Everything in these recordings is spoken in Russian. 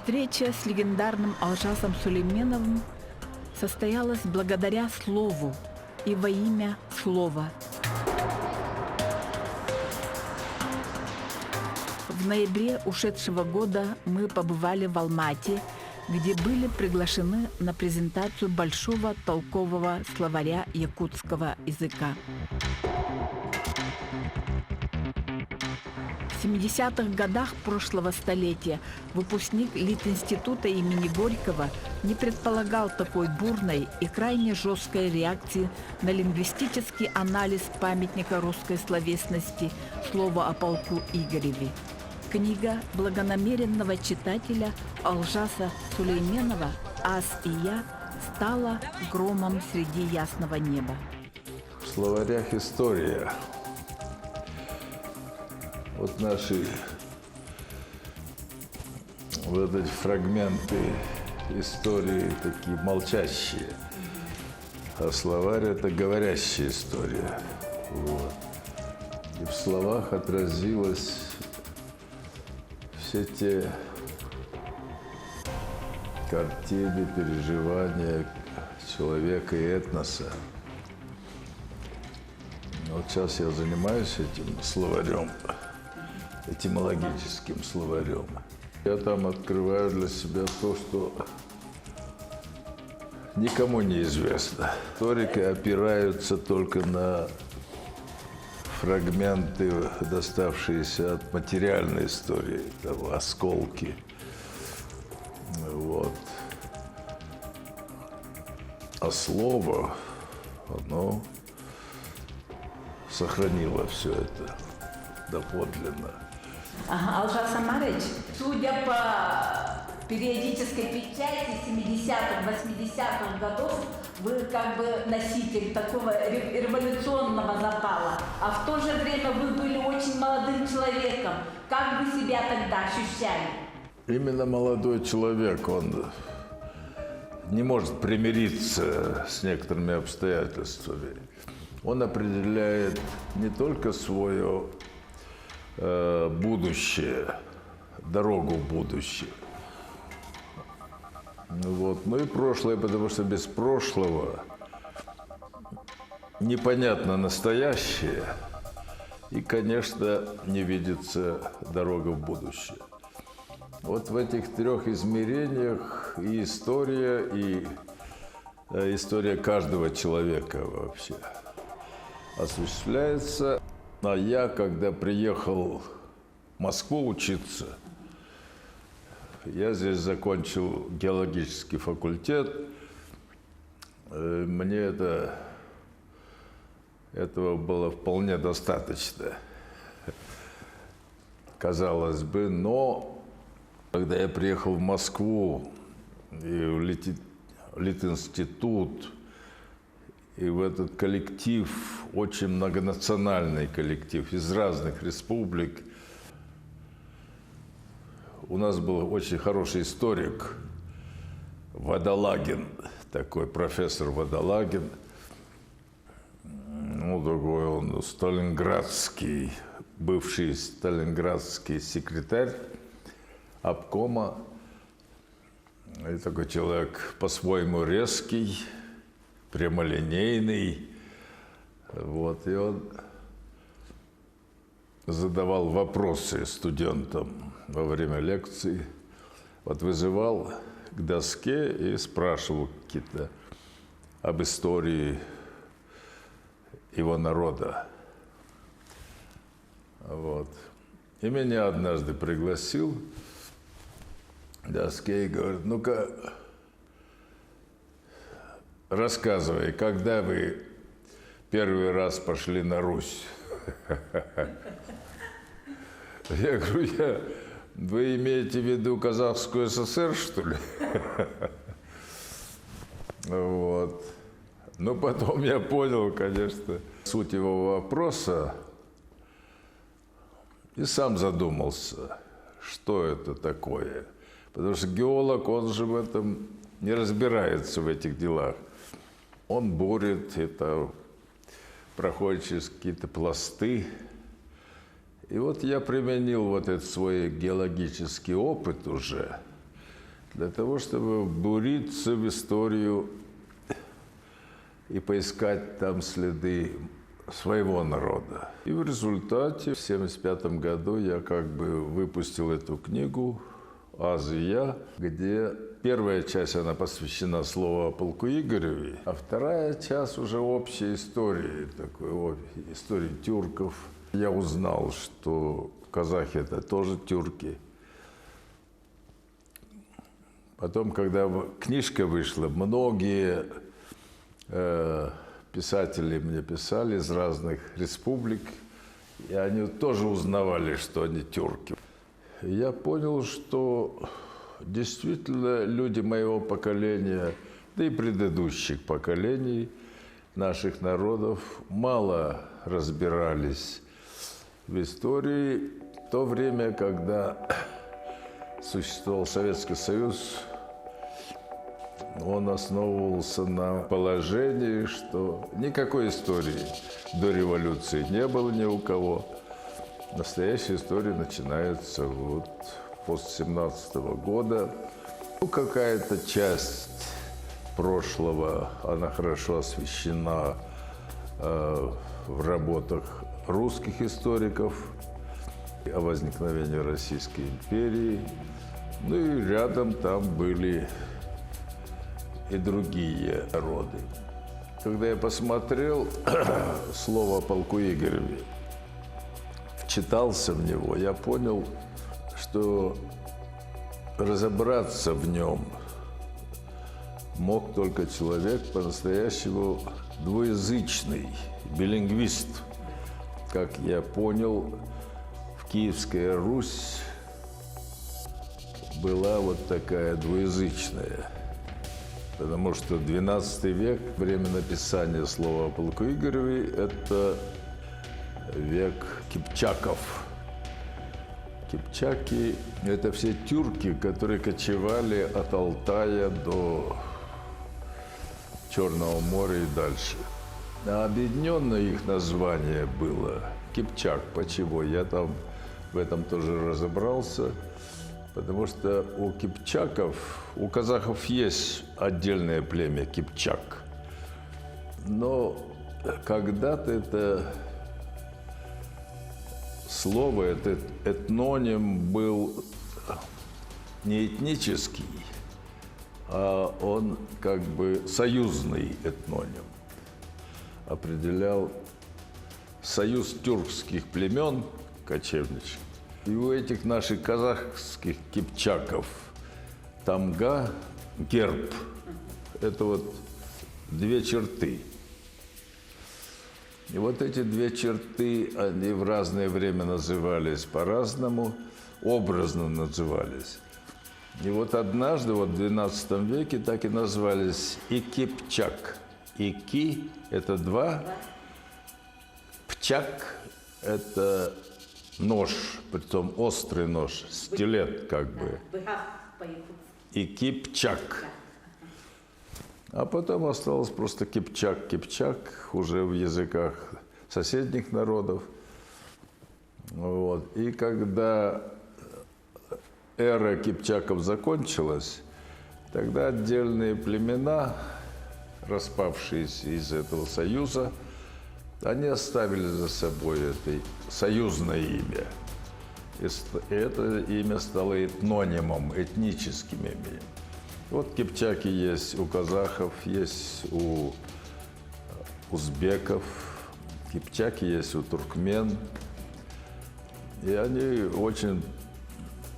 Встреча с легендарным Алжасом Сулейменовым состоялась благодаря слову и во имя слова. В ноябре ушедшего года мы побывали в Алмате, где были приглашены на презентацию большого толкового словаря якутского языка. В 70-х годах прошлого столетия выпускник Литинститута имени Горького не предполагал такой бурной и крайне жесткой реакции на лингвистический анализ памятника русской словесности «Слово о полку Игореве». Книга благонамеренного читателя Алжаса Сулейменова «Ас и я» стала громом среди ясного неба. В словарях история. Вот наши вот эти фрагменты истории такие молчащие, а словарь – это говорящая история. Вот. И в словах отразилось все те картины, переживания человека и этноса. Вот сейчас я занимаюсь этим словарем, этимологическим словарем. Я там открываю для себя то, что никому не известно. Историки опираются только на фрагменты, доставшиеся от материальной истории, там, осколки. Вот. А слово, оно сохранило все это доподлинно. Алжас Амарович, судя по периодической печати 70-х, 80-х годов, вы как бы носитель такого революционного запала, а в то же время вы были очень молодым человеком. Как вы себя тогда ощущали? Именно молодой человек, он не может примириться с некоторыми обстоятельствами. Он определяет не только свое будущее, дорогу в будущее, вот, но и прошлое, потому что без прошлого непонятно настоящее, и, конечно, не видится дорога в будущее. Вот в этих трех измерениях и история каждого человека вообще осуществляется. А я, когда приехал в Москву учиться, я здесь закончил геологический факультет. Мне этого было вполне достаточно, казалось бы. Но когда я приехал в Москву и в Литинститут, и в этот коллектив, очень многонациональный коллектив из разных республик. У нас был очень хороший историк Водолагин, такой профессор Водолагин. Ну, такой он сталинградский, бывший сталинградский секретарь обкома. И такой человек по-своему резкий, прямолинейный, вот, и он задавал вопросы студентам во время лекции, вот вызывал к доске и спрашивал какие-то об истории его народа, вот. И меня однажды пригласил к доске и говорит: ну-ка, рассказывай, когда вы первый раз пошли на Русь? Я говорю: вы имеете в виду Казахскую ССР, что ли? Вот. Но потом я понял, конечно, суть его вопроса и сам задумался, что это такое. Потому что геолог, он же в этом не разбирается, в этих делах. Он бурит, это проходит через какие-то пласты. И вот я применил вот этот свой геологический опыт уже для того, чтобы буриться в историю и поискать там следы своего народа. И в результате в 1975 году я как бы выпустил эту книгу «Азия», где первая часть, она посвящена слову о полку Игореве, а вторая часть уже общей истории, такой истории тюрков. Я узнал, что казахи – это тоже тюрки. Потом, когда книжка вышла, многие писатели мне писали из разных республик, и они тоже узнавали, что они тюрки. Я понял, что действительно люди моего поколения, да и предыдущих поколений наших народов мало разбирались в истории. В то время, когда существовал Советский Союз, он основывался на положении, что никакой истории до революции не было ни у кого. Настоящая история начинается вот после 17 года. Ну, какая-то часть прошлого, она хорошо освещена в работах русских историков о возникновении Российской империи. Ну и рядом там были и другие роды. Когда я посмотрел слово о полку Игореве, вчитался в него, я понял, что разобраться в нем мог только человек по-настоящему двуязычный, билингвист. Как я понял, в Киевская Русь была вот такая двуязычная. Потому что XII век, время написания слова о полку Игореве, это век кипчаков. Кипчаки – это все тюрки, которые кочевали от Алтая до Черного моря и дальше. А объединенное их название было Кипчак. Почему? Я там в этом тоже разобрался. Потому что у кипчаков, у казахов есть отдельное племя кипчак. Но когда-то это слово, этот этноним был не этнический, а он как бы союзный этноним. Определял союз тюркских племен кочевничьих. И у этих наших казахских кипчаков тамга, герб – это вот две черты. И вот эти две черты, они в разное время назывались по-разному, образно назывались. И вот однажды, вот в XII веке, так и назвались и кипчак. И ки – это два, пчак – это нож, притом острый нож, стилет как бы. И кипчак. А потом осталось просто кипчак. Кипчак уже в языках соседних народов. Вот. И когда эра кипчаков закончилась, тогда отдельные племена, распавшиеся из этого союза, они оставили за собой это союзное имя. И это имя стало этнонимом, этническим именем. Вот кипчаки есть у казахов, есть у узбеков, кипчаки есть у туркмен. И они очень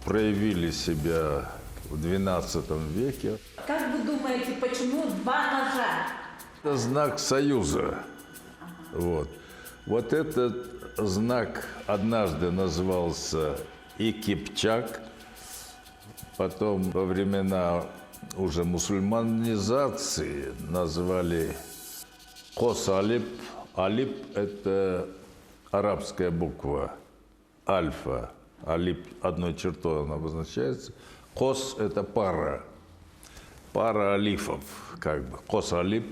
проявили себя в XII веке. Как вы думаете, почему два ножа? Это знак союза. Вот этот знак однажды назывался и кипчак, потом во времена уже мусульманизации назвали кос-алип. Алип – это арабская буква альфа. Алип одной чертой она обозначается. Кос – это пара. Пара алифов, как бы. Кос-алип.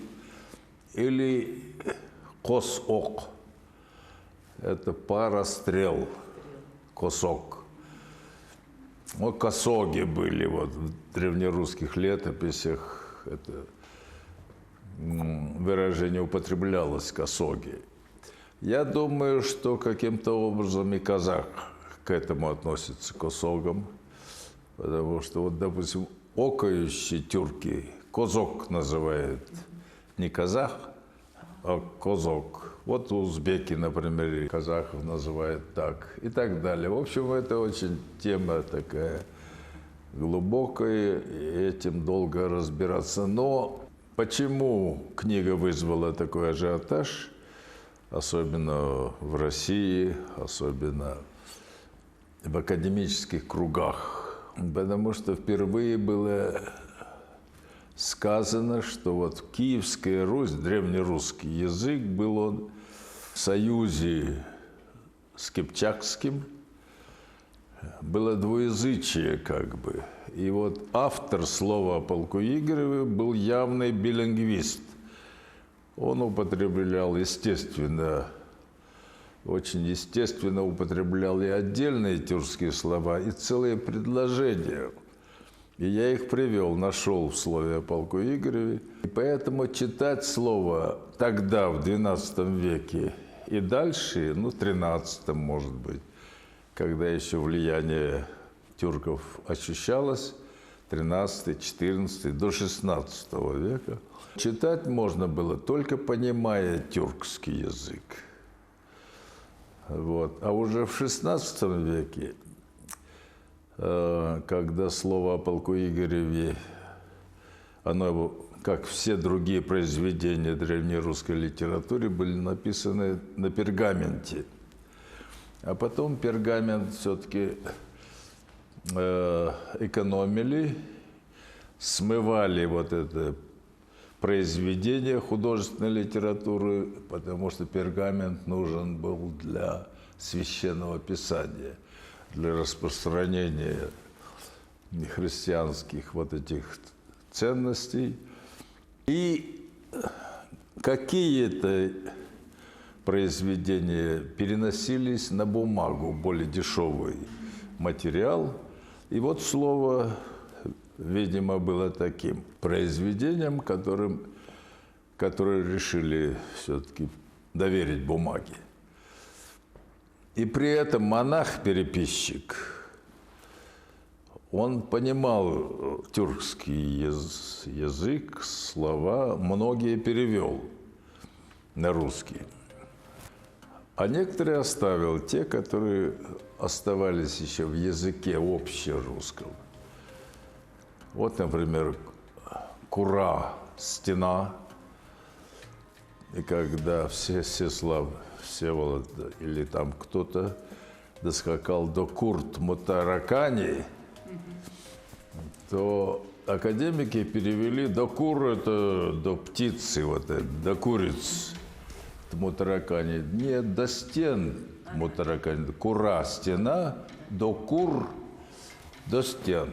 Или кос-ок. Это пара стрел. Косок. Вот косоги были вот в древнерусских летописях. Это выражение употреблялось, косоги. Я думаю, что каким-то образом и казах к этому относится, к косогам. Потому что, вот, допустим, окающие тюрки козок называют не казах, а козок. Вот узбеки, например, и казахов называют так и так далее. В общем, это очень тема такая глубокая, и этим долго разбираться. Но почему книга вызвала такой ажиотаж, особенно в России, особенно в академических кругах? Потому что впервые было сказано, что вот Киевская Русь, древнерусский язык, был он в союзе с кипчакским, было двуязычие как бы. И вот автор слова о полку Игореве был явный билингвист. Он употреблял, естественно, очень естественно употреблял и отдельные тюркские слова, и целые предложения. И я их привел, нашел в слове о полку Игореве. И поэтому читать слово тогда, в XII веке, и дальше, ну, в XIII, может быть, когда еще влияние тюрков ощущалось, XIII, XIV, до XVI века, читать можно было только понимая тюркский язык. Вот. А уже в XVI веке, когда слово о полку Игореве, оно, как все другие произведения древнерусской литературы, были написаны на пергаменте. А потом пергамент все-таки экономили, смывали вот это произведение художественной литературы, потому что пергамент нужен был для священного писания, для распространения христианских вот этих ценностей. И какие-то произведения переносились на бумагу, более дешевый материал. И вот слово, видимо, было таким произведением, которые решили все-таки доверить бумаге. И при этом монах-переписчик, он понимал тюркский язык, слова, многие перевел на русский. А некоторые оставил, те, которые оставались еще в языке общерусском. Вот, например, кура, стена. И когда Всеволод или там кто-то доскакал до Курт Мутаракани, то академики перевели до кур, это до птицы, вот это, до куриц Мутаракани. Нет, до стен Мутаракани. Кура, стена, до кур, до стен.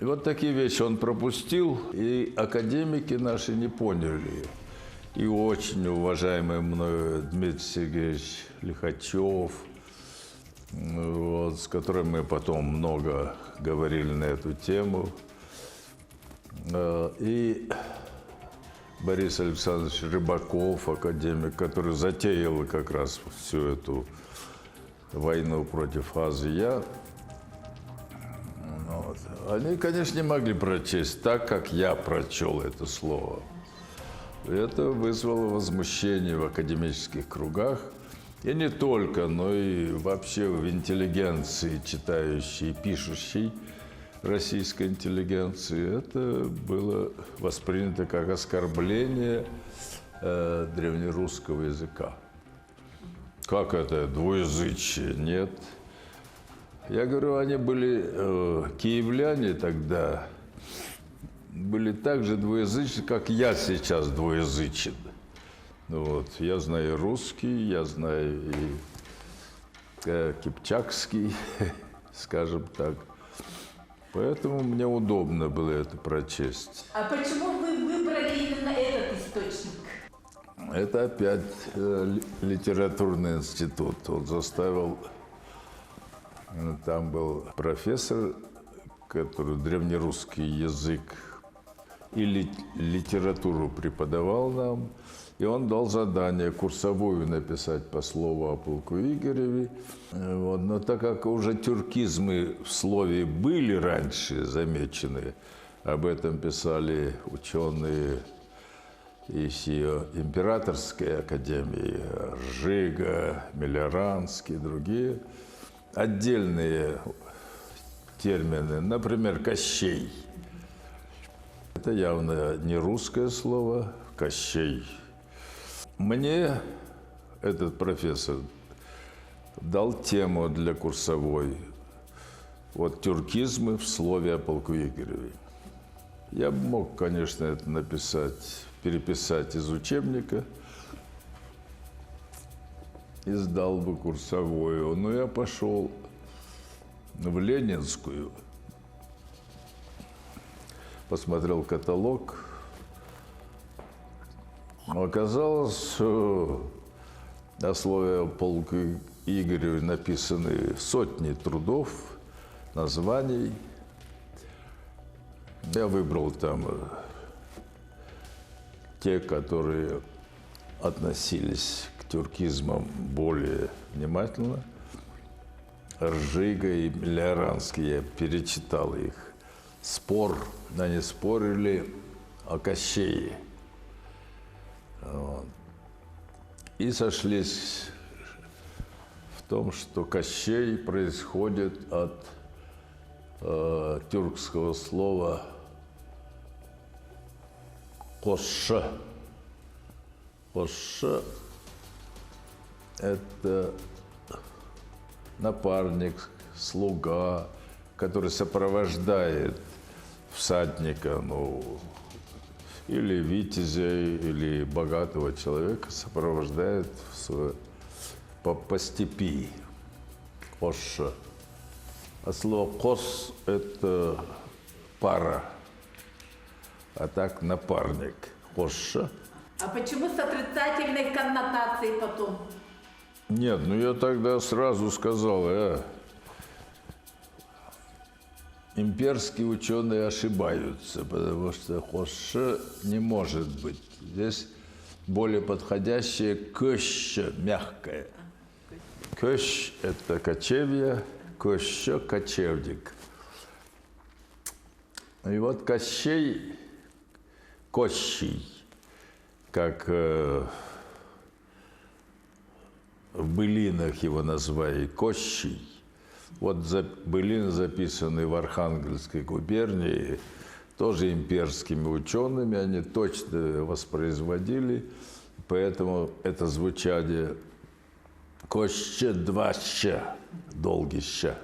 И вот такие вещи он пропустил, и академики наши не поняли. И очень уважаемый мною Дмитрий Сергеевич Лихачев, вот, с которым мы потом много говорили на эту тему, и Борис Александрович Рыбаков, академик, который затеял как раз всю эту войну против Азии. Вот. Они, конечно, не могли прочесть так, как я прочел это слово. Это вызвало возмущение в академических кругах. И не только, но и вообще в интеллигенции, читающей, пишущей российской интеллигенции. Это было воспринято как оскорбление древнерусского языка. Как это двуязычие? Нет. Я говорю, они были, киевляне тогда, были так же двуязычны, как я сейчас двуязычен. Вот. Я знаю русский, я знаю и кипчакский, скажем так. Поэтому мне удобно было это прочесть. А почему вы выбрали именно этот источник? Это опять литературный институт. Он заставил Там был профессор, который древнерусский язык и литературу преподавал нам. И он дал задание курсовую написать по слову о полку Игореве. Вот. Но так как уже тюркизмы в слове были раньше замечены, об этом писали ученые из ее императорской академии, Жига, Милоранский и другие, отдельные термины, например, Кощей. Это явно не русское слово, Кощей. Мне этот профессор дал тему для курсовой. Вот тюркизмы в слове о полку Игореве. Я бы мог, конечно, это написать, переписать из учебника и сдал бы курсовую. Но я пошел в Ленинскую, посмотрел каталог. Оказалось, что о слове о полку Игореве написаны сотни трудов, названий. Я выбрал там те, которые относились к тюркизмам более внимательно. Ржига и Милоранский, я перечитал их. Они спорили о Кощее. Вот. И сошлись в том, что Кощей происходит от тюркского слова «кошша». «Кошша» – это напарник, слуга, который сопровождает всадника, или витязя, или богатого человека, сопровождает по степи. Кошша. А слово «кос» – это пара, а так напарник. Кошша. А почему с отрицательной коннотацией потом? Нет, я тогда сразу сказал, имперские ученые ошибаются, потому что «кошша» не может быть. Здесь более подходящее «коща» – мягкое. «Кощ» – это кочевье, «коща» – кочевник. И вот Кощей, Кощий, как в былинах его назвали, Кощий. Вот былины, записанные в Архангельской губернии, тоже имперскими учеными, они точно воспроизводили, поэтому это звучание «Коще два ща», долгий ща,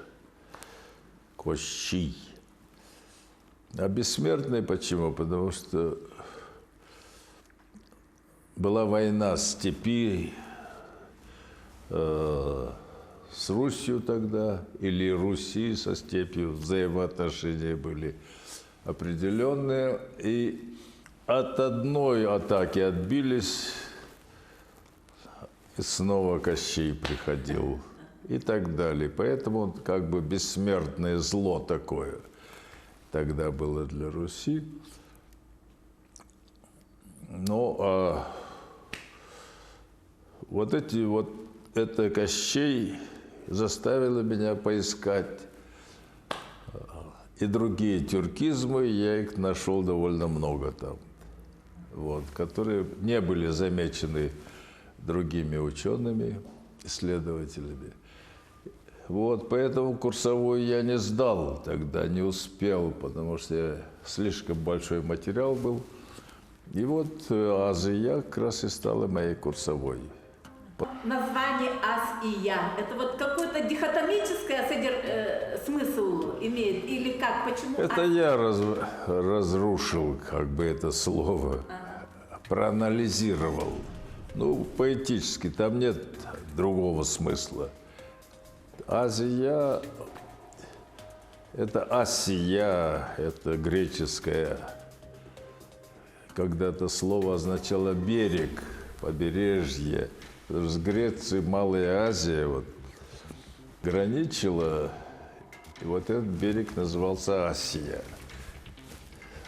Кощий. А бессмертный почему? Потому что была война степи с Русью тогда, или Руси со степью, взаимоотношения были определенные. И от одной атаки отбились, и снова Кощей приходил, и так далее. Поэтому как бы бессмертное зло такое тогда было для Руси. Это Кощей заставило меня поискать и другие тюркизмы, я их нашел довольно много там, которые не были замечены другими учеными, исследователями. Поэтому курсовую я не сдал тогда, не успел, потому что слишком большой материал был. И Азия как раз и стала моей курсовой. Название «Аз» и «Я» – это какой-то дихотомический смысл имеет? Или как? Почему Это я разрушил это слово, проанализировал. Поэтически, там нет другого смысла. Азия – это Асия, это греческое. Когда-то слово означало берег, побережье. Потому что в Греции Малая Азия, граничила, и вот этот берег назывался Асия.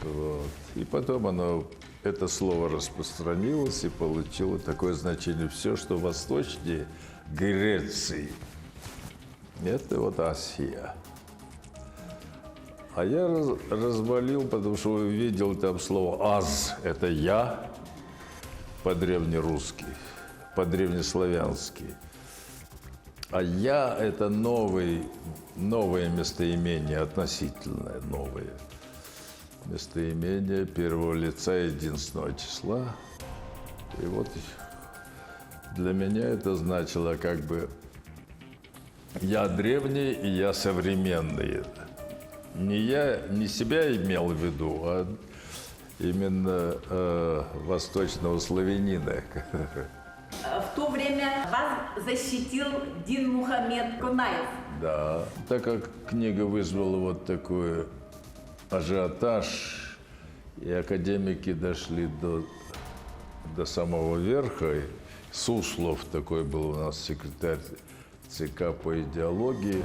Вот. И потом это слово распространилось и получило такое значение. Все, что восточнее Греции, это вот Асия. А я развалил, потому что увидел там слово «аз» – это «я» по-древнерусски, по-древнеславянски. А «я» – это новое местоимение, относительное новое местоимение первого лица единственного числа. И вот для меня это значило как бы «я древний» и «я современный». Не себя имел в виду, а именно восточного славянина. В то время вас защитил Дин Мухаммед Кунаев. Да, так как книга вызвала вот такой ажиотаж, и академики дошли до самого верха. Суслов такой был у нас секретарь ЦК по идеологии.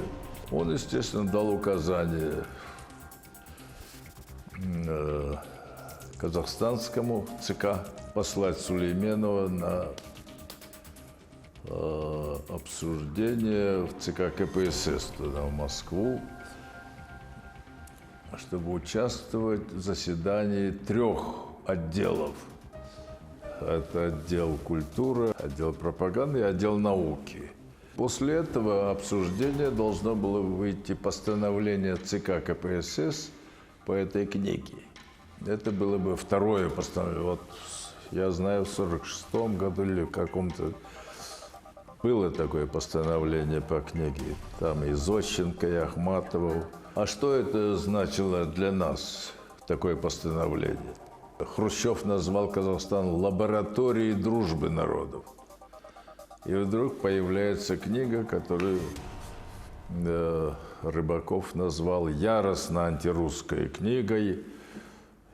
Он, естественно, дал указание казахстанскому ЦК послать Сулейменова на обсуждение в ЦК КПСС туда, в Москву, чтобы участвовать в заседании 3 отделов. Это отдел культуры, отдел пропаганды и отдел науки. После этого обсуждения должно было выйти постановление ЦК КПСС по этой книге. Это было бы второе постановление. Вот я знаю, в 1946 году или в каком-то было такое постановление по книге. Там и Зощенко, и Ахматова. А что это значило для нас, такое постановление? Хрущев назвал Казахстан лабораторией дружбы народов. И вдруг появляется книга, которую Рыбаков назвал яростно антирусской книгой.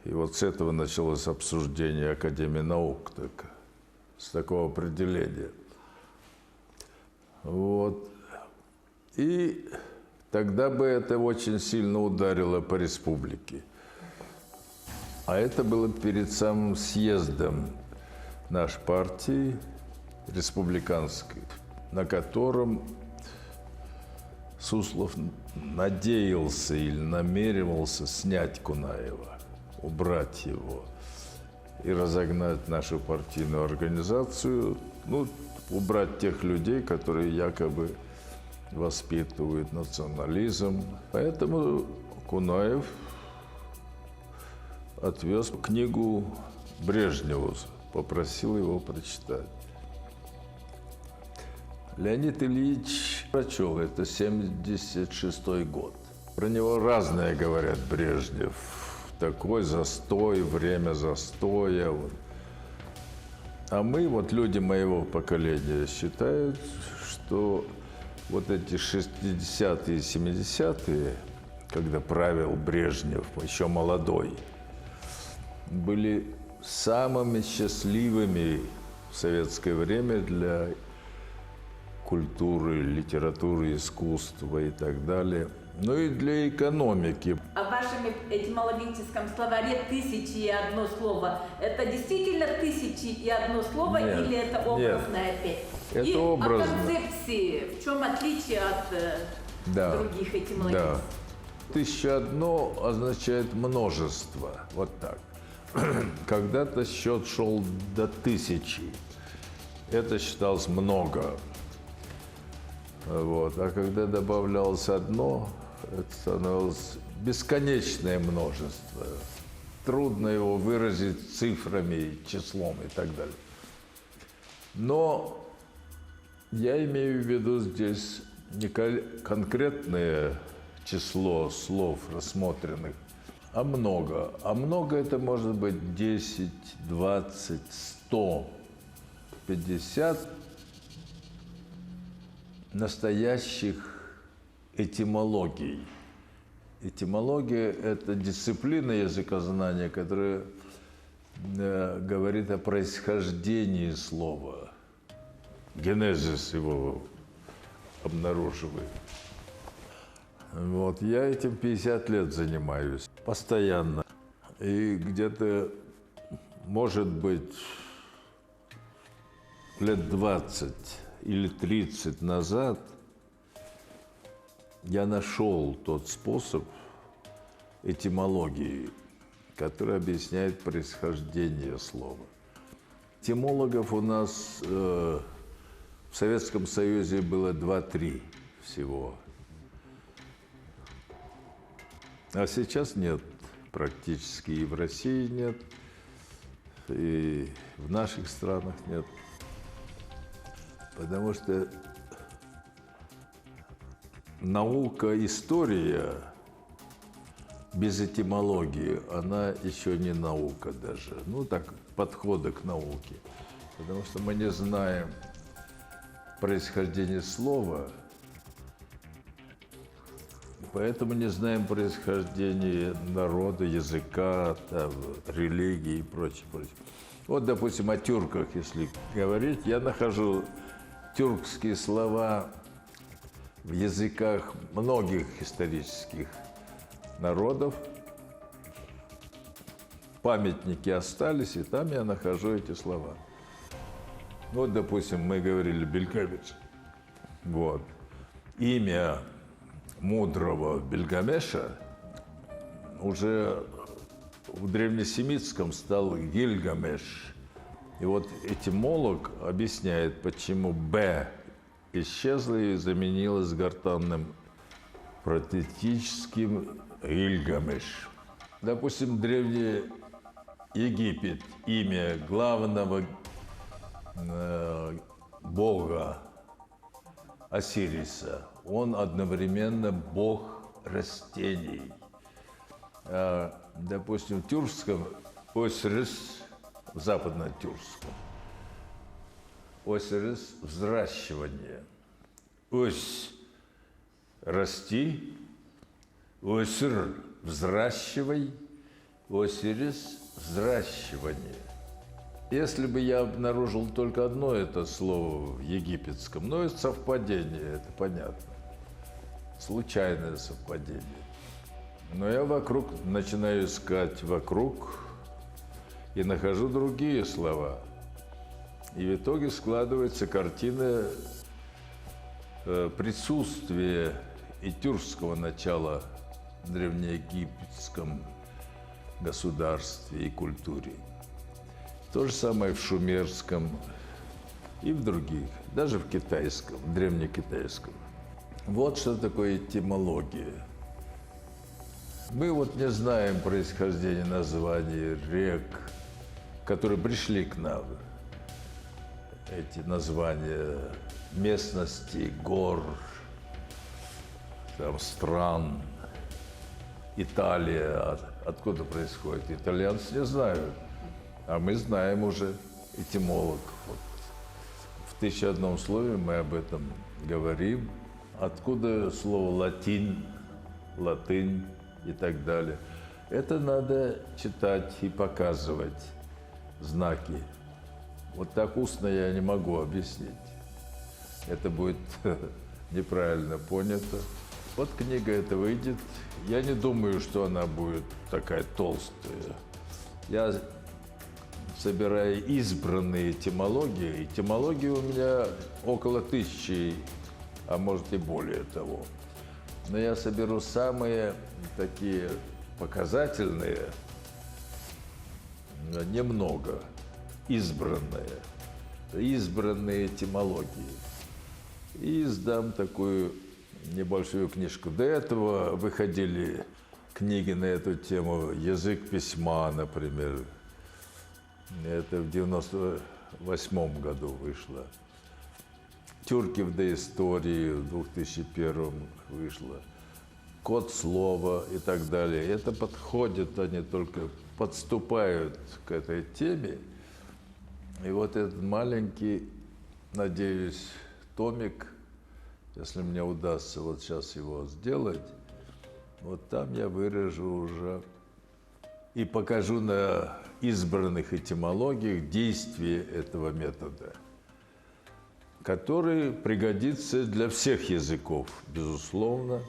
И вот с этого началось обсуждение Академии наук, с такого определения. Вот. И тогда бы это очень сильно ударило по республике. А это было перед самым съездом нашей партии республиканской, на котором Суслов надеялся или намеревался снять Кунаева, убрать его и разогнать нашу партийную организацию, убрать тех людей, которые якобы воспитывают национализм. Поэтому Кунаев отвез книгу Брежневу, попросил его прочитать. Леонид Ильич прочел, это 1976 год. Про него разное говорят Брежнев. Такой застой, время застоя. А мы, люди моего поколения, считают, что вот эти 60-е и 70-е, когда правил Брежнев, еще молодой, были самыми счастливыми в советское время для культуры, литературы, искусства и так далее, но и для экономики. А в вашем этимологическом словаре 1001 слово – это действительно 1001 слово, Нет, или это образное опять? Это и образно. о концепции, в чем отличие от других этимологий? Да. 1001 означает множество, вот так. Когда-то счет шел до 1000. Это считалось много. А когда добавлялось одно, это становилось бесконечное множество. Трудно его выразить цифрами, числом и так далее. Но я имею в виду здесь не конкретное число слов рассмотренных, а много. А много это может быть 10, 20, 100, 50 настоящих этимологий. Этимология – это дисциплина языкознания, которая говорит о происхождении слова, генезис его обнаруживаю. Вот, я этим 50 лет занимаюсь, постоянно. И где-то, может быть, лет 20 или 30 назад я нашел тот способ этимологии, который объясняет происхождение слова. Этимологов у нас в Советском Союзе было 2-3 всего. А сейчас нет, практически и в России нет, и в наших странах нет. Потому что наука, история без этимологии, она еще не наука даже. Ну, так, подхода к науке. Потому что мы не знаем происхождение слова, поэтому не знаем происхождение народа, языка, там, религии и прочее, прочее. Вот, допустим, о тюрках, если говорить, я нахожу тюркские слова в языках многих исторических народов. Памятники остались, и там я нахожу эти слова. Вот, допустим, мы говорили Бельгамеш. Вот. Имя мудрого Бельгамеша уже в древнесемитском стал Гильгамеш. И вот этимолог объясняет, почему «б» исчезло и заменилось гортанным протетическим Гильгамеш. Допустим, Древний Египет, имя главного бога Осириса, он одновременно бог растений. Допустим, в тюркском Осирис, в западно-тюркском, Осирис – взращивание. Ось – расти, Осир – взращивай, Осирис – взращивание. Если бы я обнаружил только одно это слово в египетском, но это совпадение, это понятно, случайное совпадение. Но я начинаю искать вокруг и нахожу другие слова. И в итоге складывается картина присутствия и тюркского начала в древнеегипетском государстве и культуре. То же самое в шумерском и в других, даже в китайском, древнекитайском. Вот что такое этимология. Мы вот не знаем происхождение названий рек, которые пришли к нам. Эти названия местностей, гор, там, стран. Италия, откуда происходит? Итальянцы не знают. А мы знаем уже этимолог. Вот. В 1001 слове мы об этом говорим. Откуда слово латин, латынь и так далее. Это надо читать и показывать знаки. Вот так устно я не могу объяснить. Это будет неправильно понято. Вот книга эта выйдет. Я не думаю, что она будет такая толстая. Я собираю избранные этимологии. Этимологии у меня около 1000, а может и более того. Но я соберу самые такие показательные, немного, избранные этимологии. И издам такую небольшую книжку. До этого выходили книги на эту тему «Язык письма», например. Это в 1998 году вышло. «Тюрки в доистории» в 2001 вышло. «Код слова» и так далее. Это подходит, они только подступают к этой теме. И вот этот маленький, надеюсь, томик, если мне удастся вот сейчас его сделать, вот там я выражу уже и покажу на избранных этимологиях действие этого метода. который пригодится для всех языков, безусловно.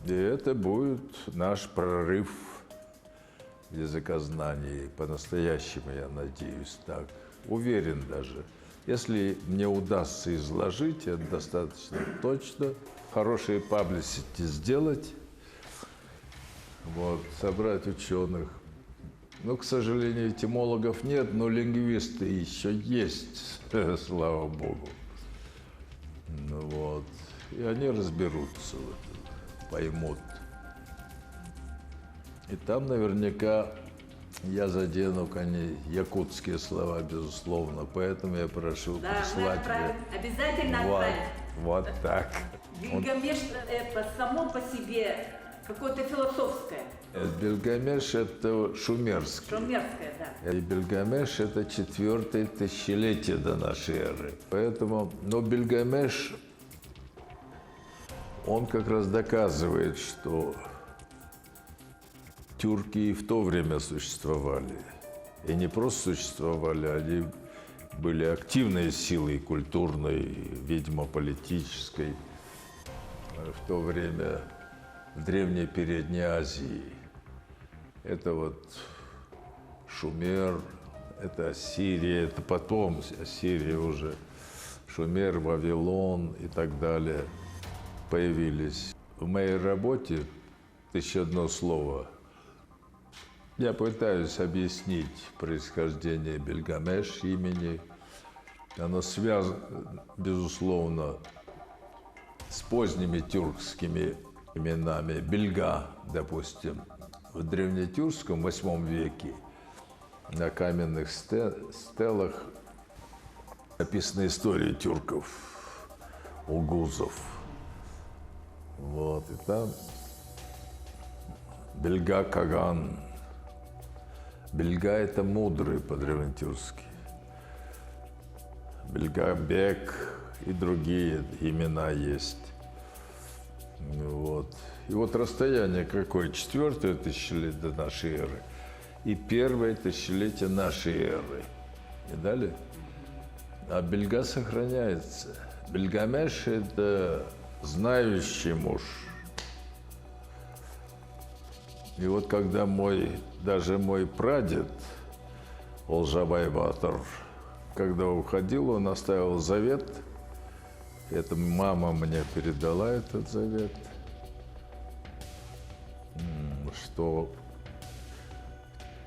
И это будет наш прорыв в языкознании, по-настоящему, я надеюсь, так. Уверен даже. Если мне удастся изложить это достаточно точно, хорошие паблисити сделать, вот, собрать ученых. Ну, к сожалению, этимологов нет, но лингвисты еще есть, слава богу. Ну, вот. И они разберутся, вот, поймут. И там наверняка я задену, конечно, якутские слова, безусловно. Поэтому я прошу Да, мы прислать отправим, обязательно вот, отправим. вот так. Гильгамеш это само по себе какое-то философское, Гильгамеш – это шумерский. шумерское, да. И Гильгамеш – это 4-е тысячелетие до нашей эры. Поэтому, но Гильгамеш, он как раз доказывает, что тюрки и в то время существовали. И не просто существовали, они были активной силой культурной, видимо, политической в то время в Древней Передней Азии. Это вот Шумер, это Ассирия, это потом Ассирия уже, Шумер, Вавилон и так далее появились. В моей работе «1001 слово» я пытаюсь объяснить происхождение Гильгамеш имени. Оно связано, безусловно, с поздними тюркскими именами. Бельга, допустим, в древнетюркском VIII веке на каменных стелах написана история тюрков, угузов. Вот, и там Бельга Каган. Бельга – это мудрый по-древнетюркски. Бельга Бек и другие имена есть. Вот. И вот расстояние какое? 4-е тысячелетие до нашей эры и 1-е тысячелетие нашей эры. И далее. А Бельга сохраняется. Гильгамеш – это знающий муж. И вот когда даже мой прадед Олжабай-батыр, когда уходил, он оставил завет. Это мама мне передала этот завет, что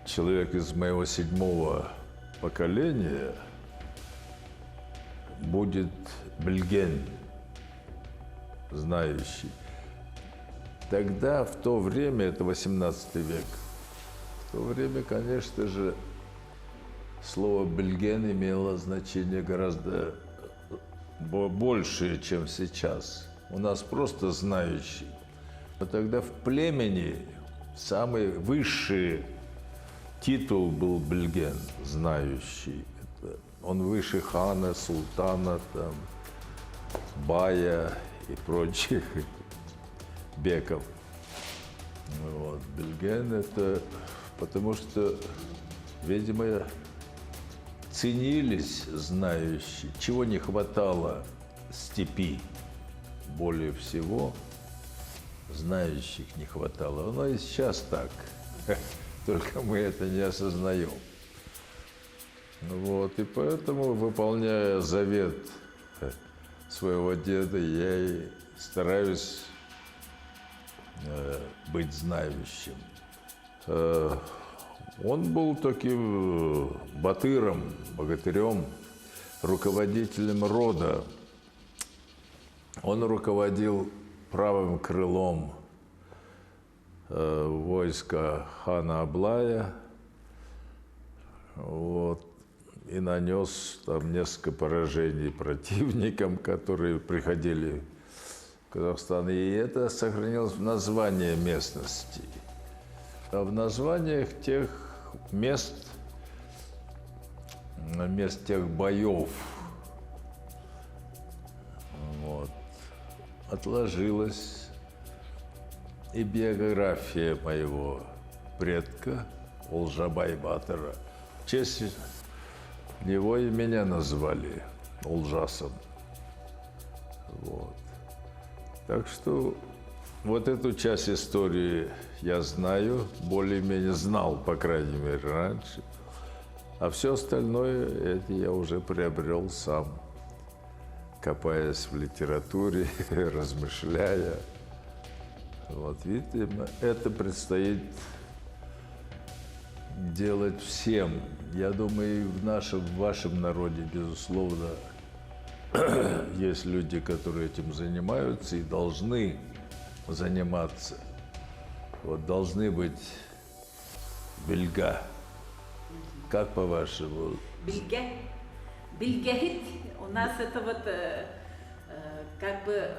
человек из моего 7-го поколения будет бельген, знающий. Тогда, в то время, это 18 век, в то время, конечно же, слово «бельген» имело значение гораздо большее, чем сейчас. У нас просто знающий. Но тогда в племени самый высший титул был бельген, знающий. Он выше хана, султана, там, бая и прочих беков. Вот. Бельген – это потому что, видимо, ценились знающие, чего не хватало степи. Более всего знающих не хватало. Оно и сейчас так, только мы это не осознаем. Вот. И поэтому, выполняя завет своего деда, я и стараюсь быть знающим. Он был таким батыром, богатырем, руководителем рода. Он руководил правым крылом войска хана Аблая, вот, и нанес там несколько поражений противникам, которые приходили в Казахстан. И это сохранилось в названии местности. А в названиях тех мест тех боев, вот, отложилась и биография моего предка Олжабай-батыра. В честь него и меня назвали Олжасом. Вот. Так что вот эту часть истории я знаю, более-менее знал, по крайней мере, раньше. А все остальное это я уже приобрел сам, копаясь в литературе, размышляя. Вот, видимо, это предстоит делать всем. Я думаю, и в вашем народе, безусловно, есть люди, которые этим занимаются и должны заниматься. Вот должны быть бельга. Как по-вашему? Бельге. Бельгехит у нас это вот как бы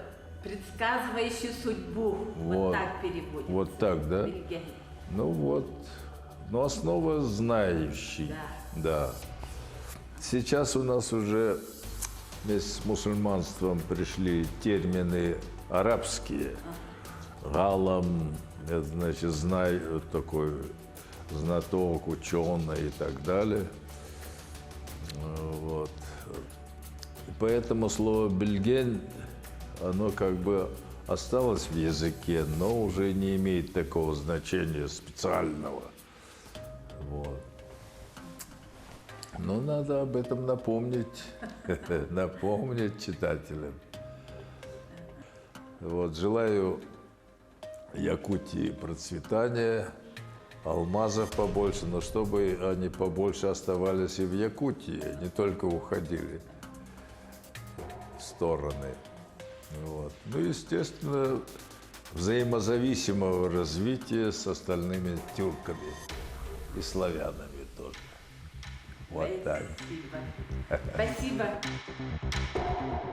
предсказывающий судьбу. Вот так переводится. Вот так, да? Бельгехит. Ну вот. Но основа знающий. Да. Сейчас у нас уже вместе с мусульманством пришли термины арабские. Галам, это значит, знаю, такой знаток, ученый и так далее. Вот. Поэтому слово «бельген», оно как бы осталось в языке, но уже не имеет такого значения специального. Вот. Но надо об этом напомнить, напомнить читателям. Вот, желаю Якутии процветания, алмазов побольше, но чтобы они побольше оставались и в Якутии, не только уходили в стороны. Вот. Ну, естественно, взаимозависимого развития с остальными тюрками и славянами тоже. Вот так. Спасибо. Спасибо.